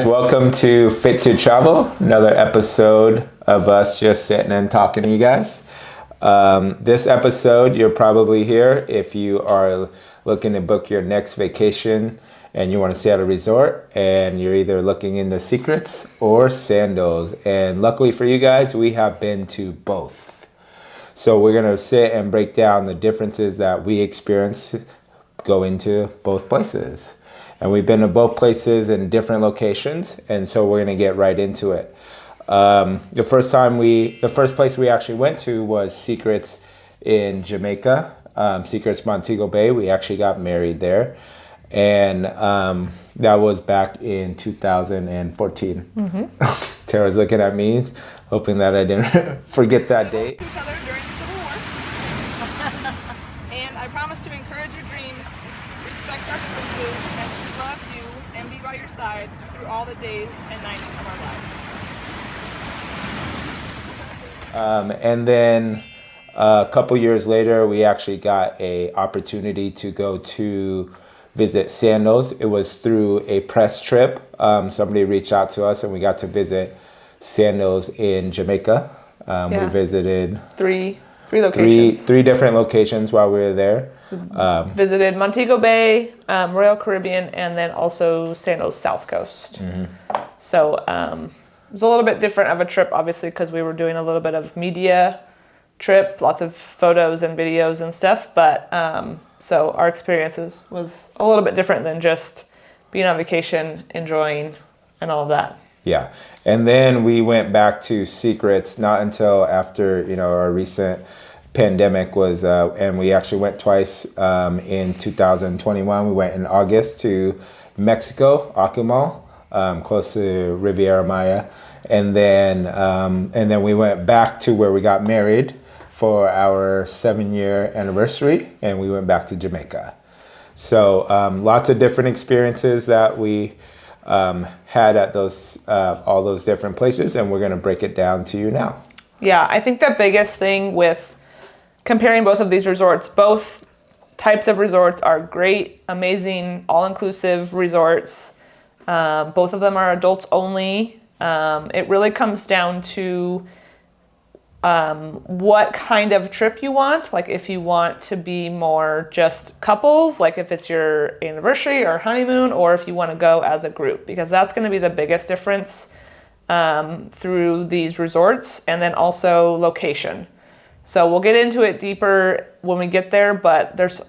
Welcome to Fit to Travel, another episode of us just sitting and talking to you guys. This episode, you're probably here if you are looking to book your next vacation and you want to stay at a resort, and you're either looking into Secrets or Sandals. And luckily for you guys, we have been to both. So we're going to sit and break down the differences that we experience going to both places. And we've been to both places in different locations, and so we're gonna get right into it. The first place we actually went to was Secrets in Jamaica, Secrets Montego Bay. We actually got married there, and that was back in 2014. Mm-hmm. Tara's looking at me, hoping that I didn't forget that date. Each other during the Civil War, and I promise to encourage your dreams, respect our differences, and to love you and be by your side through all the days and nights of our lives. And then a couple years later, we actually got an opportunity to go to visit Sandals. It was through a press trip. Somebody reached out to us, and we got to visit Sandals in Jamaica. We visited three locations. Three different locations while we were there. Visited Montego Bay, Royal Caribbean, and then also Sandals South Coast. Mm-hmm. So it was a little bit different of a trip, obviously, because we were doing a little bit of media trip, lots of photos and videos and stuff. But so our experiences was a little bit different than just being on vacation, enjoying, and all of that. Yeah, and then we went back to Secrets not until after our recent pandemic was, and we actually went twice in 2021. We went in August to Mexico, Akumal, close to Riviera Maya, and then we went back to where we got married for our 7-year anniversary, and we went back to Jamaica. So lots of different experiences that we had at those all those different places, and we're going to break it down to you now. Yeah, I think the biggest thing with comparing both of these resorts, both types of resorts are great, amazing, all-inclusive resorts. Both of them are adults only. It really comes down to what kind of trip you want. Like if you want to be more just couples, like if it's your anniversary or honeymoon, or if you want to go as a group, because that's going to be the biggest difference through these resorts. And then also location. So we'll get into it deeper when we get there, but there's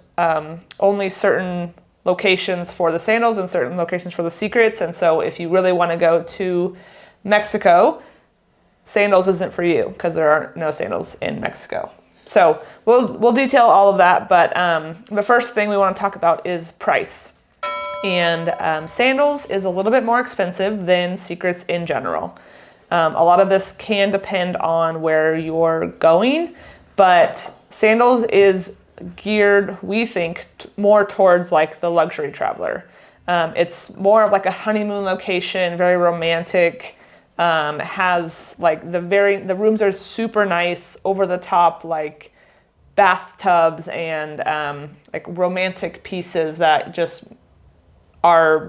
only certain locations for the Sandals and certain locations for the Secrets. And so if you really want to go to Mexico, Sandals isn't for you because there are no Sandals in Mexico. So we'll detail all of that, but the first thing we want to talk about is price. And Sandals is a little bit more expensive than Secrets in general. A lot of this can depend on where you're going, but Sandals is geared, we think, more towards like the luxury traveler. It's more of like a honeymoon location, very romantic. Has like the rooms are super nice, over the top, like bathtubs and like romantic pieces that just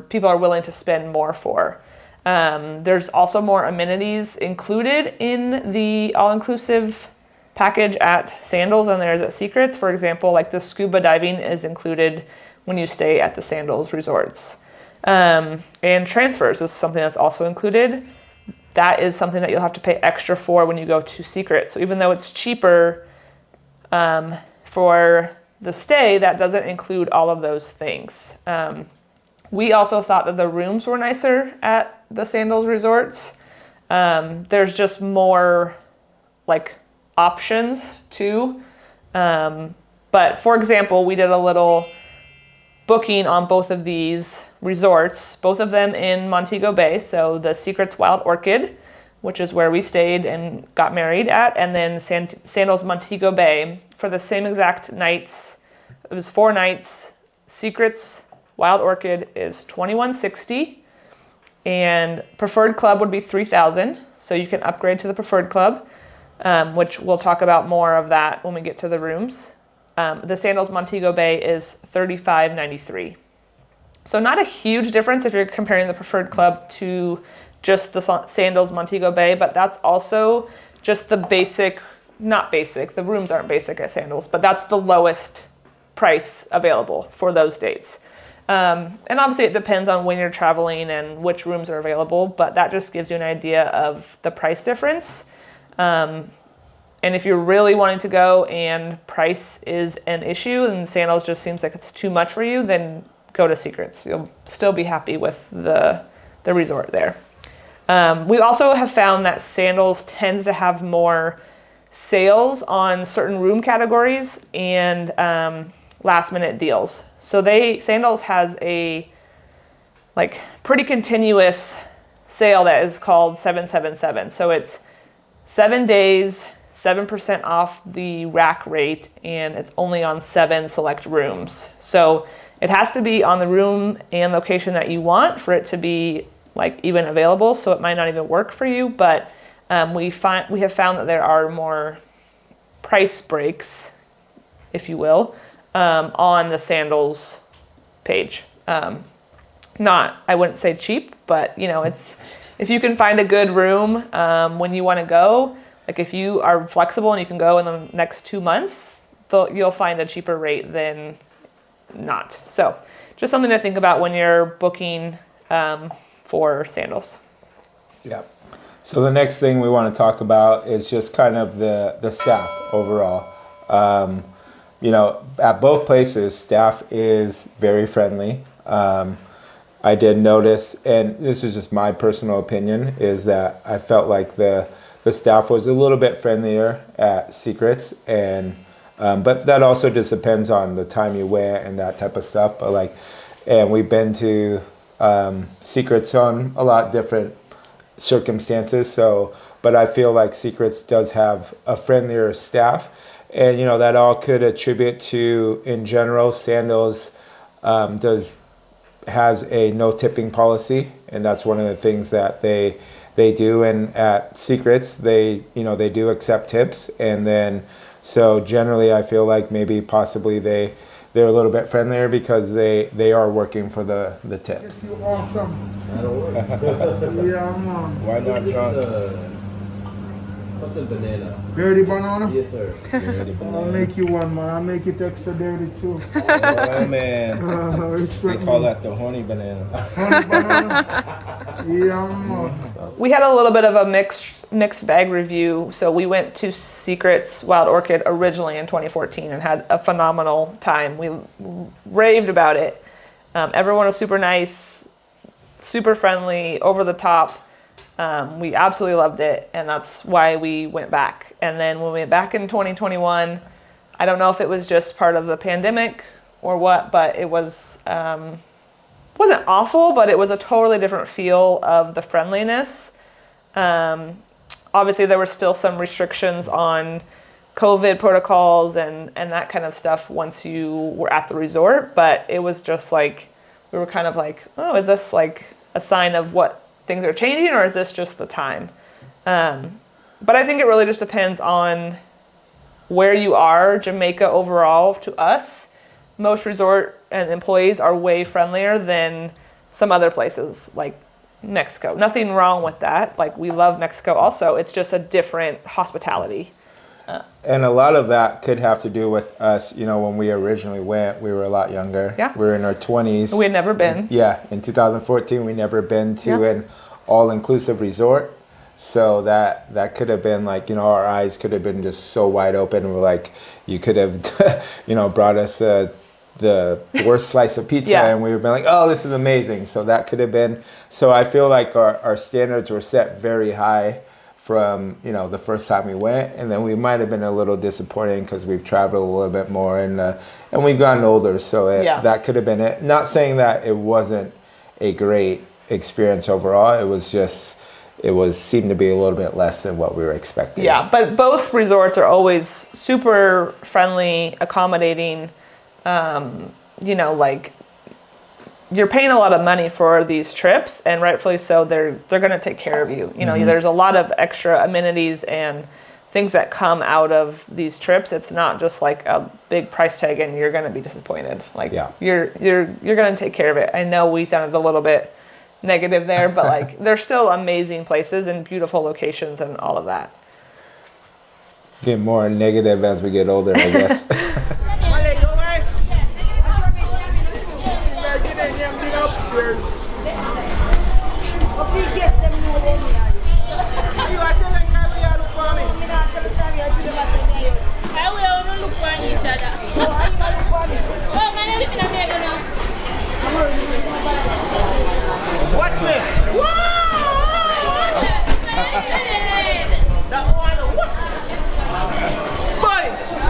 people are willing to spend more for. There's also more amenities included in the all-inclusive package at Sandals than there is at Secrets. For example, like the scuba diving is included when you stay at the Sandals Resorts. And transfers is something that's also included. That is something that you'll have to pay extra for when you go to Secrets. So even though it's cheaper for the stay that doesn't include all of those things. We also thought that the rooms were nicer at the Sandals Resorts. There's just more like options too. But for example, we did a little booking on both of these resorts, both of them in Montego Bay. So the Secrets Wild Orchid, which is where we stayed and got married at, and then Sandals Montego Bay for the same exact nights. It was 4 nights. Secrets Wild Orchid is $2,160, and Preferred Club would be $3,000. So you can upgrade to the Preferred Club, which we'll talk about more of that when we get to the rooms. The Sandals Montego Bay is $35.93. So not a huge difference if you're comparing the Preferred Club to just the Sandals Montego Bay, but that's also just the basic, not basic, the rooms aren't basic at Sandals, but that's the lowest price available for those dates. And obviously it depends on when you're traveling and which rooms are available, but that just gives you an idea of the price difference. And if you're really wanting to go and price is an issue and Sandals just seems like it's too much for you, then go to Secrets. You'll still be happy with the resort there. We also have found that Sandals tends to have more sales on certain room categories and last minute deals. So Sandals has a like pretty continuous sale that is called 777. So it's 7 days, 7% off the rack rate, and it's only on 7 select rooms. So it has to be on the room and location that you want for it to be like even available. So it might not even work for you, but we have found that there are more price breaks, if you will, on the Sandals page. Not, I wouldn't say cheap, but you know, it's if you can find a good room when you want to go, like if you are flexible and you can go in the next 2 months, you'll find a cheaper rate than not. So just something to think about when you're booking for Sandals. Yeah. So the next thing we want to talk about is just kind of the staff overall. You know, at both places, staff is very friendly. I did notice, and this is just my personal opinion, is that I felt like the staff was a little bit friendlier at Secrets, and but that also just depends on the time you went and that type of stuff. But like, and we've been to Secrets on a lot different circumstances. So, but I feel like Secrets does have a friendlier staff, and you know that all could attribute to, in general, Sandals has a no tipping policy, and that's one of the things that they do. And at Secrets, they do accept tips, and then so generally I feel like maybe possibly they're a little bit friendlier because they are working for the tips. Yes, you awesome. Yeah, man. Why not drunk? Something banana. Dirty banana? Yes, sir. I'll make you one, man. I'll make it extra dirty too. Oh man, they call that the horny banana. Honey banana? Yeah, man. We had a little bit of a mixed bag review. So we went to Secrets Wild Orchid originally in 2014 and had a phenomenal time. We raved about it. Everyone was super nice, super friendly, over the top. We absolutely loved it, and that's why we went back. And then when we went back in 2021, I don't know if it was just part of the pandemic or what, but it was wasn't awful, but it was a totally different feel of the friendliness. Obviously, there were still some restrictions on COVID protocols and that kind of stuff once you were at the resort, but it was just like, we were kind of like, oh, is this like a sign of what things are changing, or is this just the time? But I think it really just depends on where you are. Jamaica overall, to us, most resort and employees are way friendlier than some other places like Mexico. Nothing wrong with that. Like, we love Mexico also. It's just a different hospitality. And a lot of that could have to do with us, you know, when we originally went, we were a lot younger. Yeah. We were in our 20s. We had never been. Yeah. In 2014, we never been to an all-inclusive resort. So that could have been like, our eyes could have been just so wide open. We're like, you could have, brought us the worst slice of pizza, Yeah. and we would be like, oh, this is amazing. So that could have been. So I feel like our standards were set very high from the first time we went, and then we might have been a little disappointing because we've traveled a little bit more and we've gotten older. So that could have been it. Not saying that it wasn't a great experience overall. It seemed to be a little bit less than what we were expecting. Yeah, but both resorts are always super friendly, accommodating. Like you're paying a lot of money for these trips, and rightfully so. They're going to take care of you. There's a lot of extra amenities and things that come out of these trips. It's not just like a big price tag and you're going to be disappointed. Like you're going to take care of it. I know we sounded a little bit negative there, but like they're still amazing places and beautiful locations and all of that. Get more negative as we get older, I guess. Watch me. That one. Boy.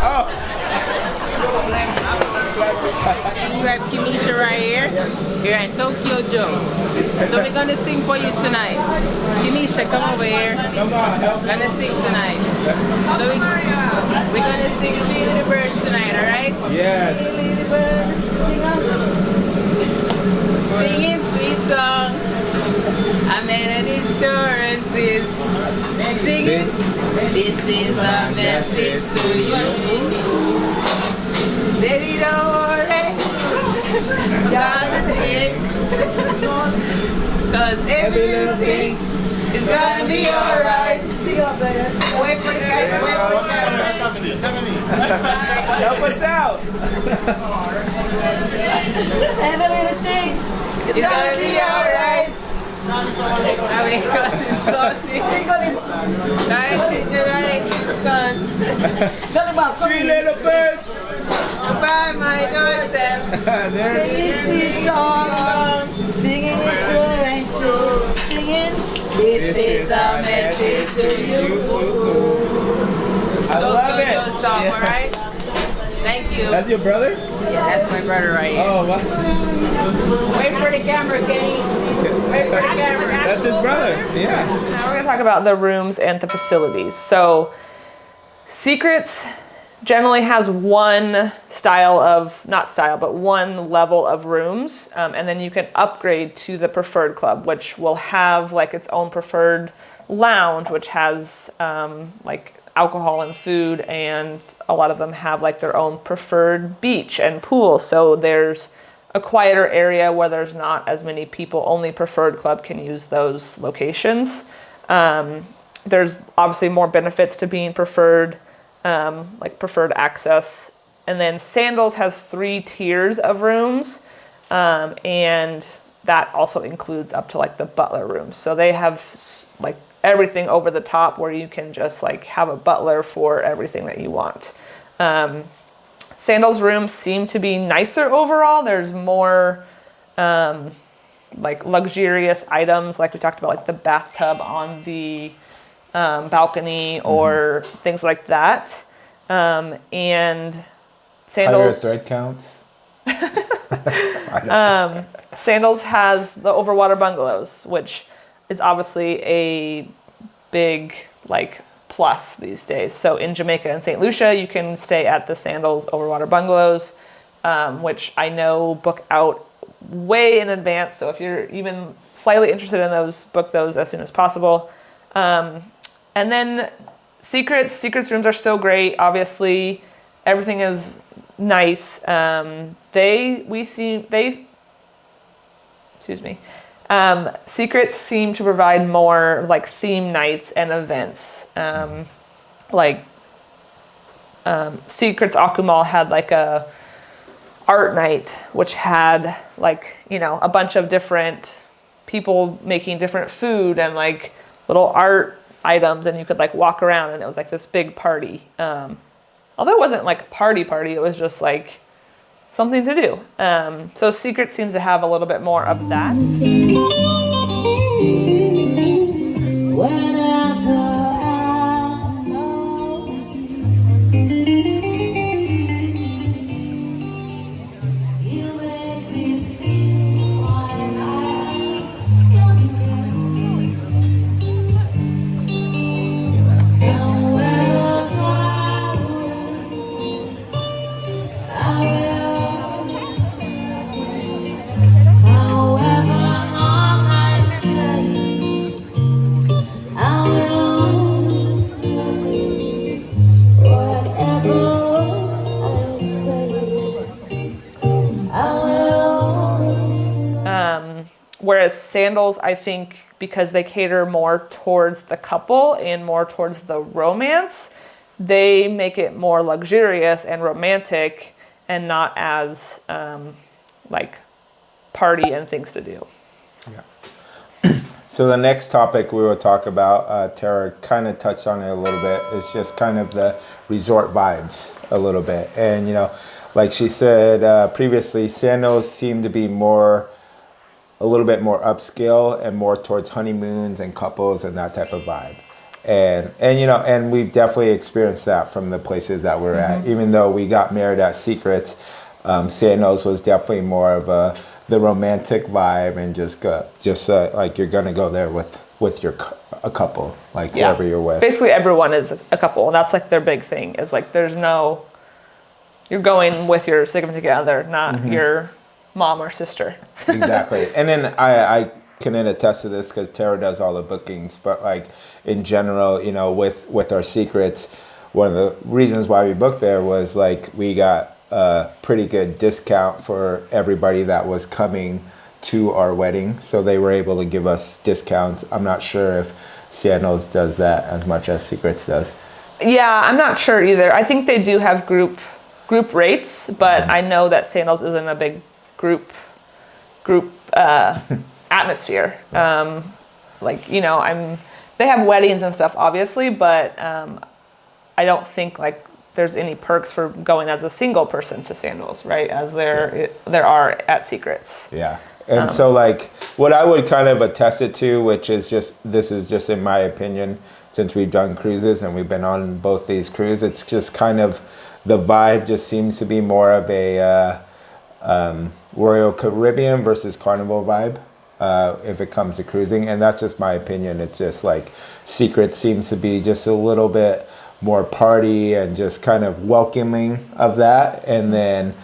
Oh. You have Kimisha right here. You're at Tokyo Joe. So we're gonna sing for you tonight. Kimisha, come over here. Gonna sing tonight. So we're gonna sing Three Little Birds tonight, alright? Yes. Three Little Birds, singing sweet songs. A melody stories. Singing. This is a message to you. Daddy, don't worry. Gonna think. Cause every little thing is gonna be alright. Wait for the camera, wait for the camera. Help us out. Every little thing is gonna be alright. Three little birds. By my doorstep. There's Song. Singing is good and true. Singing. This is a message to you. I love it. Don't stop, Yeah. alright? Thank you. That's your brother? Yeah, that's my brother right here. Oh, wow. Wait for the camera, Kenny. Wait for the camera. That's his brother. Yeah. Now we're going to talk about the rooms and the facilities. So Secrets generally has one one level of rooms, and then you can upgrade to the preferred club, which will have like its own preferred lounge, which has like alcohol and food, and a lot of them have like their own preferred beach and pool. So there's a quieter area where there's not as many people. Only preferred club can use those locations. There's obviously more benefits to being preferred, like preferred access. And then Sandals has 3 tiers of rooms, and that also includes up to like the butler rooms. So they have like everything over the top where you can just like have a butler for everything that you want. Sandals rooms seem to be nicer overall. There's more like luxurious items, like we talked about, like the bathtub on the balcony or things like that. And Sandals, Higher thread counts. Sandals has the overwater bungalows, which is obviously a big like plus these days. So in Jamaica and St. Lucia, you can stay at the Sandals overwater bungalows, which I know book out way in advance. So if you're even slightly interested in those, book those as soon as possible. And then Secrets rooms are still great. Obviously, everything is nice. Secrets seem to provide more like theme nights and events. Secrets Akumal had like a art night, which had like, a bunch of different people making different food and like little art items, and you could like walk around, and it was like this big party. Although it wasn't like a party, it was just like something to do. So Secret seems to have a little bit more of that. Whereas Sandals, I think, because they cater more towards the couple and more towards the romance, they make it more luxurious and romantic and not as like party and things to do. Yeah. So the next topic we will talk about, Tara kind of touched on it a little bit, is just kind of the resort vibes a little bit. And, you know, like she said previously, Sandals seem to be a little bit more upscale and more towards honeymoons and couples and that type of vibe. And you know, and we've definitely experienced that from the places that we're at. Even though we got married at Secrets, Sandals was definitely more of the romantic vibe, and just like you're gonna go there with a couple, like whoever you're with. Basically everyone is a couple, and that's like their big thing, is like you're going with your significant other, not your mom or sister. Exactly. And then I can attest to this because Tara does all the bookings, but like in general, you know, with our Secrets, one of the reasons why we booked there was like we got a pretty good discount for everybody that was coming to our wedding, so they were able to give us discounts. I'm not sure if Sandals does that as much as Secrets does. Yeah, I'm not sure either. I think they do have group rates, but I know that Sandals isn't a big group atmosphere. Like, you know, they have weddings and stuff obviously, but I don't think like there's any perks for going as a single person to Sandals, right? As there are at Secrets. Yeah. And so like what I would kind of attest it to, which is this is just in my opinion, since we've done cruises and we've been on both these cruises, it's just kind of the vibe just seems to be more of a Royal Caribbean versus Carnival vibe if it comes to cruising. And that's just my opinion. It's just like Secret seems to be just a little bit more party and just kind of welcoming of that. And then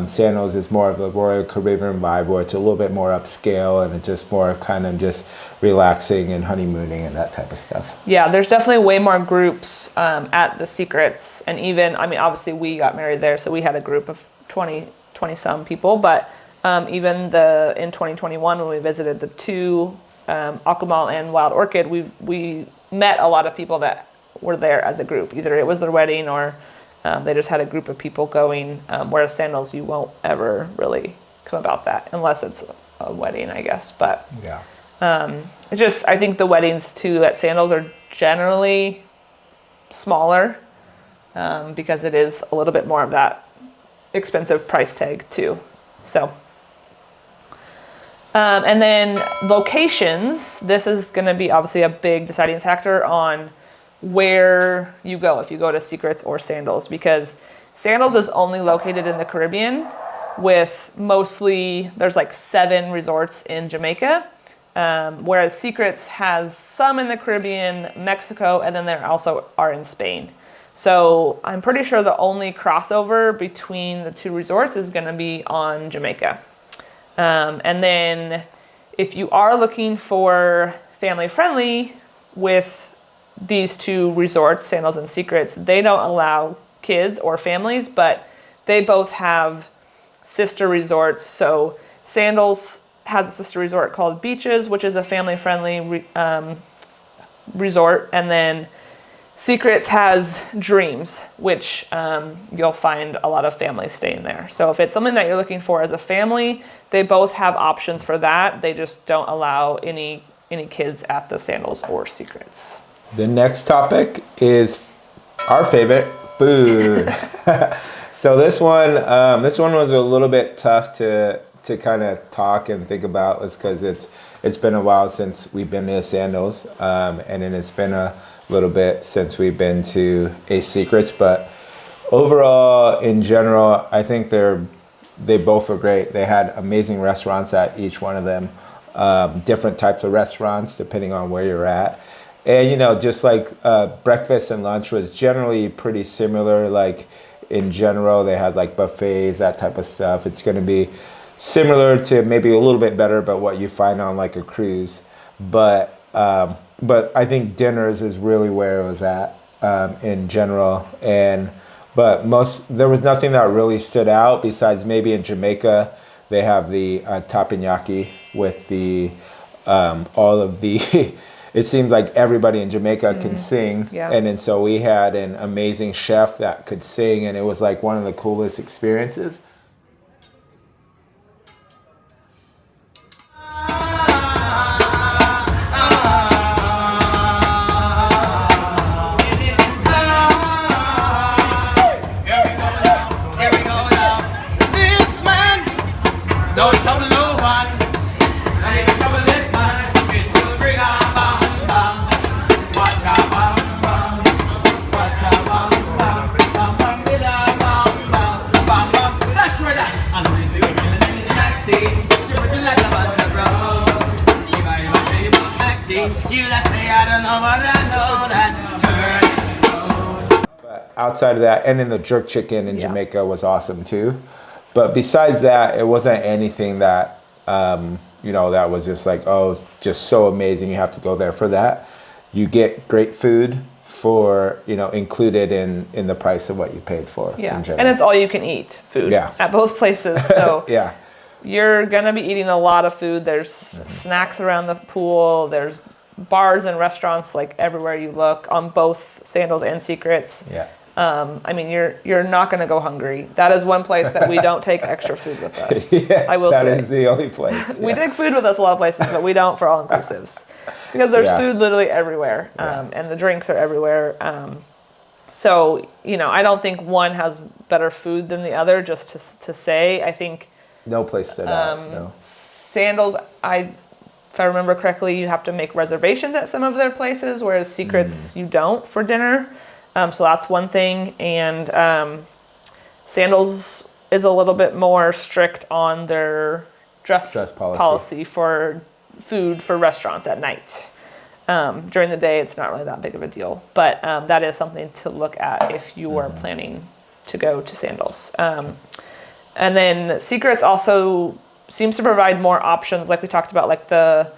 Sandals is more of a Royal Caribbean vibe where it's a little bit more upscale and it's just more of kind of just relaxing and honeymooning and that type of stuff. Yeah, there's definitely way more groups at the Secrets. And even, I mean, obviously we got married there, so we had a group of 20 some people, but even in 2021 when we visited the two Akumal and Wild Orchid, we met a lot of people that were there as a group. Either it was their wedding or they just had a group of people going, whereas Sandals, you won't ever really come about that unless it's a wedding, I guess. But yeah, it's just, I think the weddings too at Sandals are generally smaller because it is a little bit more of that expensive price tag too. So and then locations, this is going to be obviously a big deciding factor on where you go, if you go to Secrets or Sandals, because Sandals is only located in the Caribbean, with mostly, there's like 7 resorts in Jamaica, whereas Secrets has some in the Caribbean, Mexico, and then there also are in Spain. So I'm pretty sure the only crossover between the two resorts is going to be on Jamaica. And then if you are looking for family friendly with these two resorts, Sandals and Secrets, they don't allow kids or families, but they both have sister resorts. So Sandals has a sister resort called Beaches, which is a family friendly resort. And then Secrets has Dreams, which you'll find a lot of families staying there. So if it's something that you're looking for as a family, they both have options for that. They just don't allow any any kids at the Sandals or Secrets. The next topic is our favorite, food. So this one was a little bit tough to kind of talk and think about, is because it's been a while since we've been to Sandals, and then it's been a little bit since we've been to A Secrets. But overall, in general, I think they both were great. They had amazing restaurants at each one of them, different types of restaurants depending on where you're at. And, just like breakfast and lunch was generally pretty similar. Like in general, they had like buffets, that type of stuff. It's going to be similar to maybe a little bit better, but what you find on like a cruise. But I think dinners is really where it was at in general. But there was nothing that really stood out besides maybe in Jamaica, they have the teppanyaki with the all of the. It seems like everybody in Jamaica can sing. Yeah. And then so we had an amazing chef that could sing, and it was like one of the coolest experiences. Outside of that, and then the jerk chicken in Jamaica was awesome too. But besides that, it wasn't anything that that was just like, oh, just so amazing. You have to go there for that. You get great food for included in the price of what you paid for. Yeah, in general. and it's all you can eat food at both places. So yeah, you're gonna be eating a lot of food. There's snacks around the pool. There's bars and restaurants like everywhere you look on both Sandals and Secrets. Yeah. I mean, you're not going to go hungry. That is one place that we don't take extra food with us. Yeah, I will say. that is the only place. We take food with us a lot of places, but we don't for all inclusives because there's food literally everywhere, and the drinks are everywhere. So I don't think one has better food than the other. Just to say, I think no place stood out. No. Sandals, if I remember correctly, you have to make reservations at some of their places, whereas Secrets you don't for dinner. So that's one thing. And Sandals is a little bit more strict on their dress policy for food for restaurants at night. During the day, it's not really that big of a deal. But that is something to look at if you are planning to go to Sandals. And then Secrets also seems to provide more options, like we talked about, like the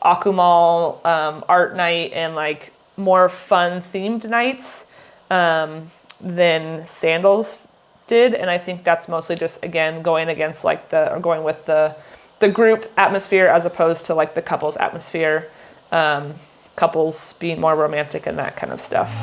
Akumal art night and like more fun themed nights than Sandals did. And I think that's mostly just, again, going with the group atmosphere as opposed to like the couples atmosphere. Couples being more romantic and that kind of stuff.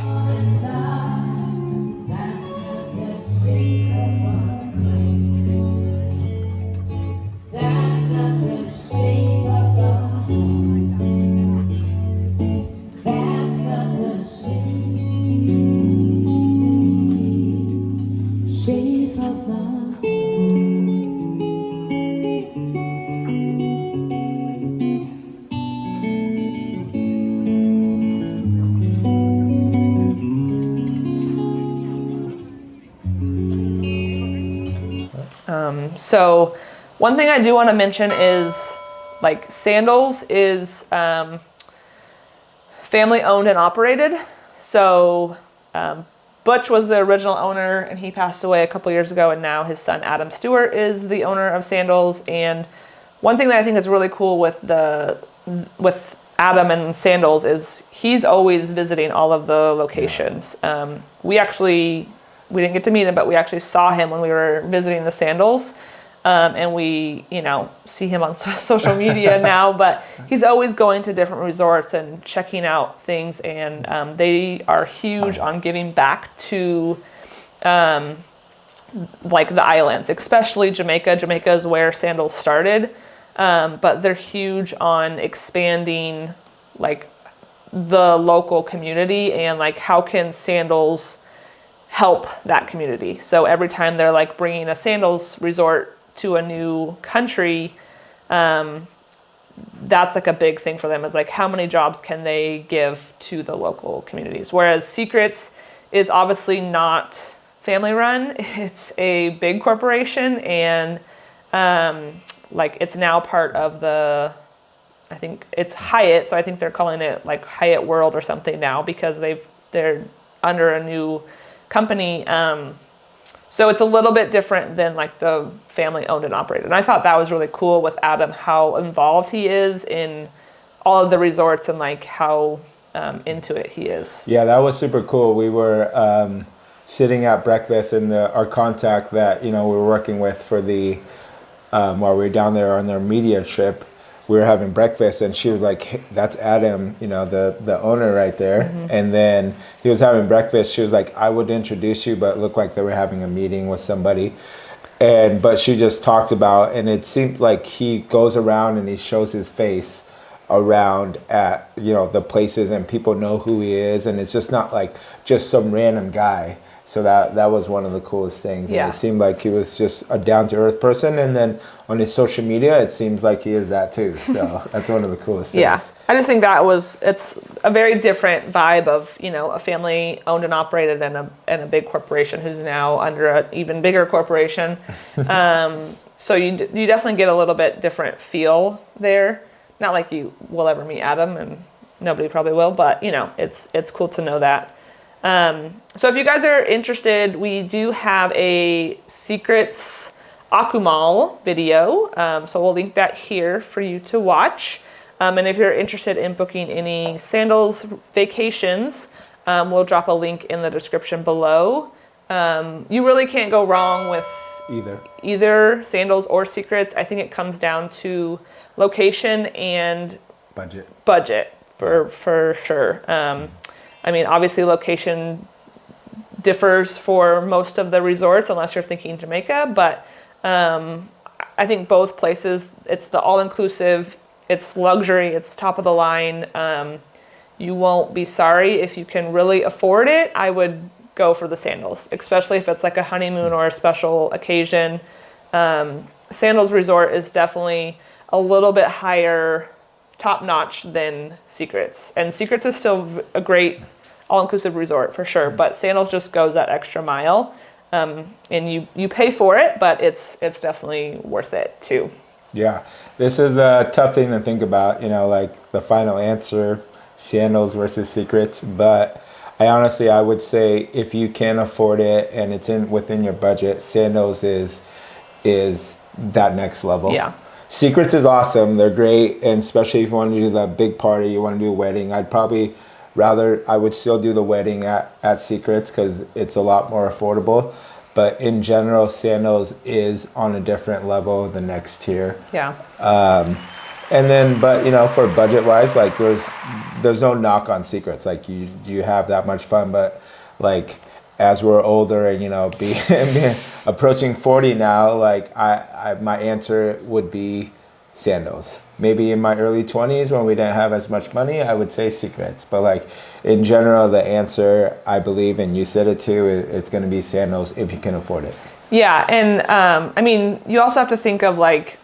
So one thing I do want to mention is like Sandals is family owned and operated. So Butch was the original owner and he passed away a couple years ago, and now his son Adam Stewart is the owner of Sandals. And one thing that I think is really cool with Adam and Sandals is he's always visiting all of the locations. We didn't get to meet him, but we actually saw him when we were visiting the Sandals. And we, see him on social media now, but he's always going to different resorts and checking out things. And they are huge on giving back to like the islands, especially Jamaica. Jamaica is where Sandals started. but they're huge on expanding like the local community and like how can Sandals help that community. So every time they're like bringing a Sandals resort to a new country, that's like a big thing for them, is like how many jobs can they give to the local communities. Whereas Secrets is obviously not family run. It's a big corporation, and like it's now part of the, I think it's Hyatt, so I think they're calling it like Hyatt World or something now, because they're under a new company. So it's a little bit different than like the family owned and operated. And I thought that was really cool with Adam, how involved he is in all of the resorts and like how into it he is. Yeah, that was super cool. We were sitting at breakfast, and our contact that, we were working with for the, while we were down there on their media trip, we were having breakfast, and she was like, hey, that's Adam, the owner right there. Mm-hmm. And then he was having breakfast. She was like, I would introduce you, but it looked like they were having a meeting with somebody. But she just talked about, and it seemed like he goes around and he shows his face around at, the places, and people know who he is. And it's just not like just some random guy. So that was one of the coolest things. Yeah. And it seemed like he was just a down-to-earth person. And then on his social media, it seems like he is that too. So that's one of the coolest things. Yeah. I just think it's a very different vibe of, a family owned and operated and a big corporation who's now under an even bigger corporation. So you definitely get a little bit different feel there. Not like you will ever meet Adam, and nobody probably will, but it's cool to know that. So if you guys are interested, we do have a Secrets Akumal video. So we'll link that here for you to watch. And if you're interested in booking any Sandals vacations, we'll drop a link in the description below. You really can't go wrong with either Sandals or Secrets. I think it comes down to location and budget for sure. Obviously location differs for most of the resorts unless you're thinking Jamaica, but I think both places, it's the all-inclusive, it's luxury, it's top of the line. You won't be sorry if you can really afford it. I would go for the Sandals, especially if it's like a honeymoon or a special occasion. Sandals Resort is definitely a little bit higher top-notch than Secrets. And Secrets is still a great all-inclusive resort for sure, but Sandals just goes that extra mile. And you pay for it, but it's definitely worth it too. Yeah, this is a tough thing to think about, like the final answer, Sandals versus Secrets. But I would say if you can afford it and it's within your budget, Sandals is that next level. Yeah. Secrets is awesome. They're great, and especially if you want to do that big party, you want to do a wedding. I would still do the wedding at Secrets because it's a lot more affordable. But in general, Sandals is on a different level, the next tier. Yeah. And then, for budget wise, like there's no knock on Secrets. Like you have that much fun, but like as we're older and being approaching 40 now, like my answer would be Sandals. Maybe in my early 20s when we didn't have as much money, I would say Secrets. But like in general, the answer, I believe, and you said it too, it's going to be Sandals if you can afford it. Yeah, and you also have to think of like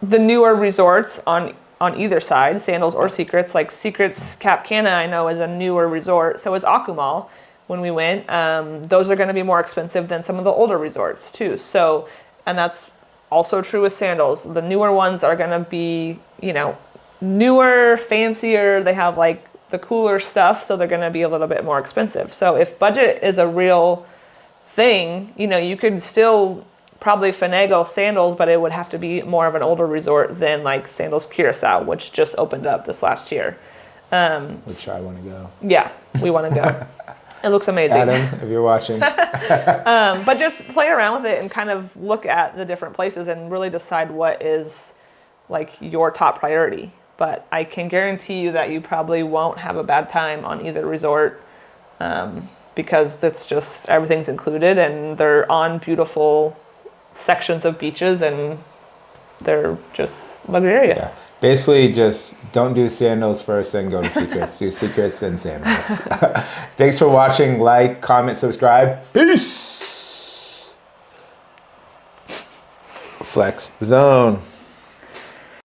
the newer resorts on either side, Sandals or Secrets. Like Secrets Cap Cana, I know, is a newer resort. So is Akumal. When we went, those are going to be more expensive than some of the older resorts too. So, and that's also true with Sandals. The newer ones are going to be, newer, fancier. They have like the cooler stuff, so they're going to be a little bit more expensive. So if budget is a real thing, you could still probably finagle Sandals, but it would have to be more of an older resort than like Sandals Curacao, which just opened up this last year. Which I want to go. Yeah, we want to go. It looks amazing. Adam, if you're watching. But just play around with it and kind of look at the different places and really decide what is like your top priority. But I can guarantee you that you probably won't have a bad time on either resort because it's just everything's included and they're on beautiful sections of beaches and they're just luxurious. Yeah. Basically, just don't do sandals first, then go to secrets. Do secrets and sandals. Thanks for watching. Like, comment, subscribe. Peace. Flex zone.